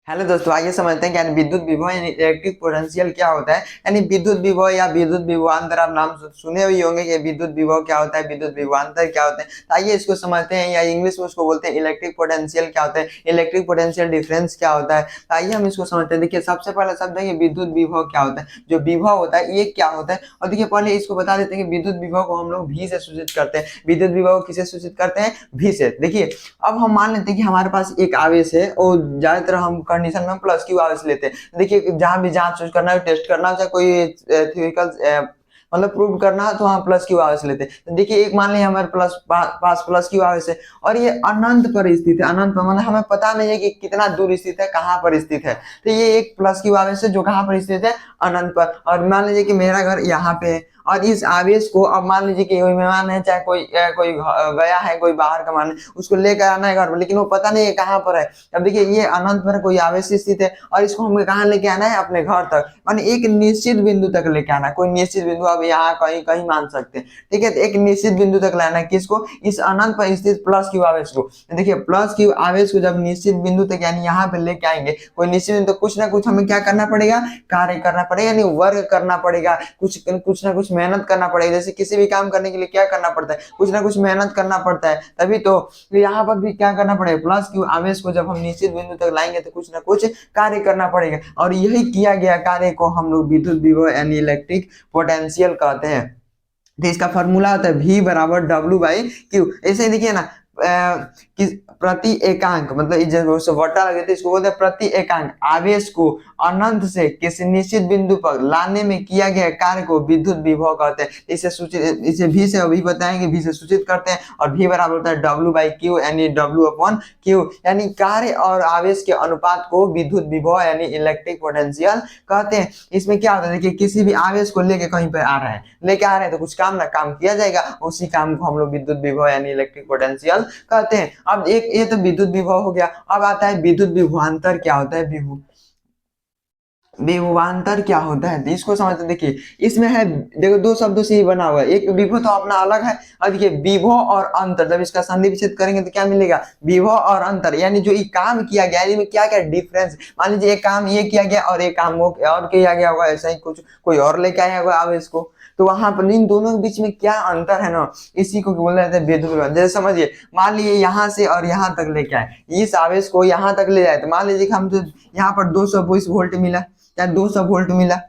Hello दोस्तों, आइए समझते हैं कि यानी विद्युत विभव यानी इलेक्ट्रिक पोटेंशियल क्या होता है। यानी विद्युत विभव या विद्युत विभवांतर, आप नाम सुने हुए होंगे कि विद्युत विभव क्या होता है, विद्युत विभवांतर क्या होता है। तो आइए इसको समझते हैं, या इंग्लिश में उसको बोलते हैं इलेक्ट्रिक पोटेंशियल क्या होता है, इलेक्ट्रिक पोटेंशियल डिफरेंस क्या होता है। तो आइए हम इसको समझते हैं। देखिए, सबसे पहला शब्द है कि विद्युत विभव क्या होता है। जो विभव होता है ये क्या होता है, और देखिए पहले इसको बता देते हैं कि विद्युत विभव को हम लोग भी से सूचित करते हैं। विद्युत विभव किसे सूचित करते हैं, भी से। देखिए, अब हम मान लेते हैं कि हमारे पास एक आवेश है और ज्यादातर हम कंडीशन में प्लस क्यू आवेश लेते हैं। देखिए, जहां भी जांच करना है, टेस्ट करना हो, चाहे कोई थ्योरिकल मतलब प्रूव करना है, तो वहां प्लस क्यू आवेश लेते हैं। तो देखिए, एक मान लिया हमारे पास प्लस क्यू आवेश है और ये अनंत पर स्थित है। अनंत पर मतलब हमें पता नहीं है कि कितना दूर स्थित है, कहाँ पर स्थित है। तो ये एक प्लस क्यू आवेश है जो कहाँ पर स्थित है, अनंत पर। और मान लीजिए कि मेरा घर यहाँ पे है और इस आवेश को, अब मान लीजिए कि कोई मेहमान है, चाहे कोई गया है, कोई बाहर का मान, उसको लेकर आना है घर पर, लेकिन वो पता नहीं है कहाँ पर है। अब देखिए, ये अनंत पर कोई आवेश स्थित है और इसको हमें कहाँ लेके आना है, अपने घर तक। माने एक निश्चित बिंदु तक लेके आना है, कोई निश्चित बिंदु, अब यहाँ कहीं कहीं मान सकते हैं। ठीक है, तो एक निश्चित बिंदु तक लाना है किसको, इस अनंत पर स्थित प्लस क्यू आवेश को। देखिए, प्लस क्यू आवेश को जब निश्चित बिंदु तक यानी यहाँ पे लेके आएंगे, कोई निश्चित बिंदु, तो कुछ ना कुछ हमें क्या करना पड़ेगा, कार्य करना पड़ेगा, यानी वर्क करना पड़ेगा, कुछ ना कुछ मेहनत करना पड़ेगा। जैसे किसी भी काम करने के लिए क्या करना पड़ता है, कुछ ना कुछ मेहनत करना पड़ता है, तभी तो यहाँ पर भी क्या करना पड़ेगा, प्लस क्यू आवेश को जब हम निश्चित बिंदु तक लाएंगे तो कुछ ना कुछ कार्य करना पड़ेगा। और यही किया गया कार्य को हम लोग विद्युत विभव यानी इलेक्ट्रिक पोटेंशियल कहते हैं। तो इसका फॉर्मूला होता है V बराबर W/Q। ऐसे ही देखिए ना, कि प्रति एकांक, मतलब जैसे वटा लगे थे, इसको बोलते हैं प्रति एकांक आवेश को अनंत से किसी निश्चित बिंदु पर लाने में किया गया कार्य को विद्युत विभव कहते हैं। इसे V से अभी बताएंगे, V से सूचित करते हैं। और V बराबर होता है W/Q यानी W/Q, यानी कार्य और आवेश के अनुपात को विद्युत विभव यानी इलेक्ट्रिक पोटेंशियल कहते हैं। इसमें क्या होता है, देखिए किसी भी आवेश को लेके कहीं पर आ रहा है, लेके आ रहे हैं, तो कुछ काम ना काम किया जाएगा, उसी काम को हम लोग विद्युत विभव यानी इलेक्ट्रिक पोटेंशियल कहते हैं। अब एक ये तो विद्युत विभव हो गया। अब आता है विद्युत विभवांतर क्या होता है, विभवांतर क्या होता है, तो इसको समझते हैं। देखिए, इसमें है, देखो दो शब्दों से ही बना हुआ है। एक विभव तो अपना अलग है, और देखिए विभव और अंतर, जब इसका संधि विच्छेद करेंगे तो क्या मिलेगा, विभव और अंतर, यानी जो ये काम किया गया है, इसमें क्या क्या डिफरेंस। मान लीजिए एक काम ये किया गया और एक काम वो और किया गया होगा, ऐसा ही कुछ कोई और लेके आया होगा आवेश को, तो वहां पर इन दोनों के बीच में क्या अंतर है ना, इसी को बोल रहे थे विद्युत विभव। जैसे समझिए, मान लीजिए यहाँ से और यहाँ तक लेके आए, इस आवेश को यहाँ तक ले जाए, तो मान लीजिए कि हम तो यहाँ पर 220 वोल्ट मिला या 200 वोल्ट मिला,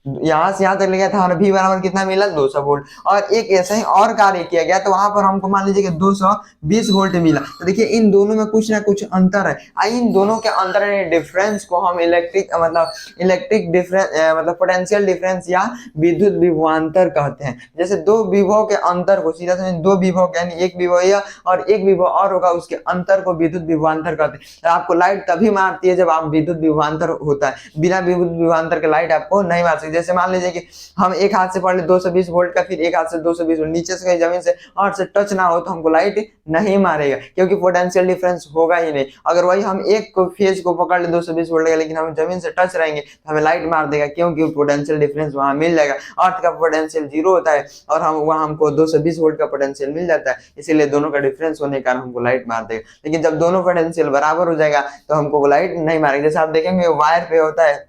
यहां से यहां तक ले गया था, और V बराबर कितना मिला, 200 वोल्ट। और एक ऐसा ही और कार्य किया गया, तो वहां पर हमको मान लीजिए कि 220 वोल्ट मिला। तो देखिए, इन दोनों में कुछ ना कुछ अंतर है। इन दोनों के अंतर डिफरेंस को हम इलेक्ट्रिक डिफरेंस मतलब पोटेंशियल डिफरेंस या विद्युत विभवांतर कहते हैं। जैसे दो विभव के अंतर को सीधा समझ, दो विभव यानी एक विभव यह और एक विभव और होगा, उसके अंतर को विद्युत विभवांतर कहते हैं। आपको लाइट तभी मारती है जब आप विद्युत विभवांतर होता है, बिना विद्युत विभवांतर के लाइट आपको नहीं मार सकती। जैसे मान लीजिए कि हम एक हाथ से पढ़ ले 220 वोल्ट का, फिर एक हाथ से 220 वोल्ट, नीचे से कहीं जमीन से और से टच ना हो, तो हमको लाइट नहीं मारेगा, क्योंकि पोटेंशियल डिफरेंस होगा ही नहीं। अगर वही हम एक फेज को पकड़ ले 220 वोल्ट का, लेकिन हम जमीन से टच रहेंगे तो हमें लाइट मार देगा, क्योंकि पोटेंशियल डिफरेंस वहां मिल जाएगा। अर्थ का पोटेंशियल 0 होता है और हम वहां हमको 220 वोल्ट का पोटेंशियल मिल जाता है, इसीलिए दोनों का डिफरेंस होने के कारण हमको लाइट मार देगा। लेकिन जब दोनों पोटेंशियल बराबर हो जाएगा तो हमको लाइट नहीं मारेगा। जैसे आप देखेंगे वायर पे होता है,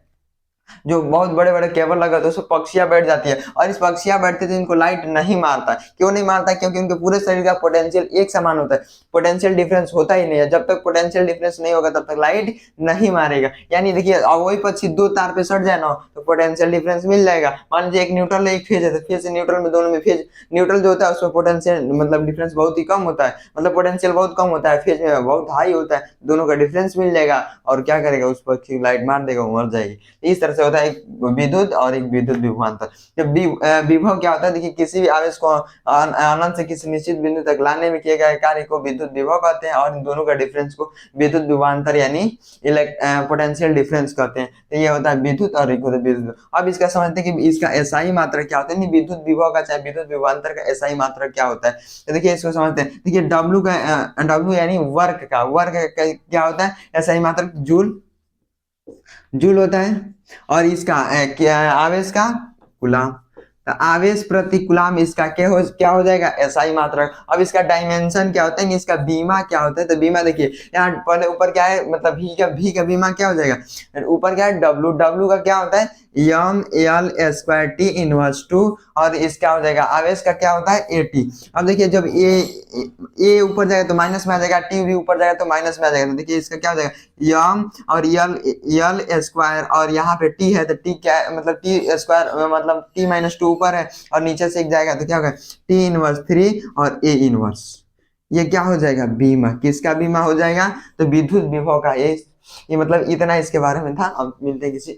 जो बहुत बड़े बड़े केबल लगा तो उसमें पक्षियां बैठ जाती है, और इस पक्षियां बैठते तो इनको लाइट नहीं मारता। क्यों नहीं मारता, क्योंकि उनके पूरे शरीर का पोटेंशियल एक समान होता है, पोटेंशियल डिफरेंस होता ही नहीं है। जब तक पोटेंशियल डिफरेंस नहीं होगा तब तक लाइट नहीं मारेगा। यानी देखिए, अब वही पक्षी दो तार पे सट जाए ना, तो पोटेंशियल डिफरेंस मिल जाएगा। मान लीजिए एक न्यूट्रल है, एक फेज है, तो फेज से न्यूट्रल में, दोनों में फेज न्यूट्रल जो होता है उसमें पोटेंशियल मतलब डिफरेंस बहुत ही कम होता है, मतलब पोटेंशियल बहुत कम होता है, फेज में बहुत हाई होता है, दोनों का डिफरेंस मिल जाएगा। और क्या करेगा, उस पक्षी को लाइट मार देगा, वो मर जाएगी। इस तरह से होता है विद्युत और एक विद्युत विभवांतर। जब विभव क्या होता है, देखिए किसी भी आवेश को अनंत से किसी निश्चित बिंदु तक लाने में किए गए कार्य को विद्युत विभव कहते हैं, और इन दोनों का डिफरेंस को विद्युत विभवांतर यानी पोटेंशियल डिफरेंस कहते हैं। तो ये होता है विद्युत और एक होता है विद्युत। अब इसका समझते हैं कि इसका एसआई मात्रा क्या होता है, नहीं विद्युत विभव का चाहे विद्युत विभवांतर का एसआई मात्रा क्या होता है। तो देखिए इसको समझते हैं। देखिए डब्ल्यू यानी वर्क का क्या होता है, एसआई मात्रा जूल जूल होता है, और इसका क्या आवेश का कूलम। तो आवेश प्रति कूलम इसका क्या हो जाएगा, एसआई मात्रक। अब इसका डायमेंशन क्या होता है, इसका बीमा क्या होता है, तो बीमा देखिए यहाँ पहले ऊपर क्या है, मतलब v का बीमा क्या हो जाएगा, ऊपर क्या है डब्लू का क्या होता है M L square T inverse two, और इसका हो जाएगा आवेश का क्या होता है एटी। अब देखिए जब ए ऊपर जाएगा तो माइनस में आ जाएगा, टी भी ऊपर जाएगा तो माइनस में आ जाएगा, तो देखिए इसका क्या हो जाएगा यम और यल स्क्वायर, और यहाँ पे टी है तो टी क्या है, मतलब टी स्क्वायर मतलब टी माइनस टू ऊपर है और नीचे से एक जाएगा तो क्या होगा टी इनवर्स थ्री और ए इनवर्स। ये क्या हो जाएगा बीमा, किसका बीमा हो जाएगा, तो विद्युत विभव का। ये मतलब इतना इसके बारे में था। अब मिलते हैं किसी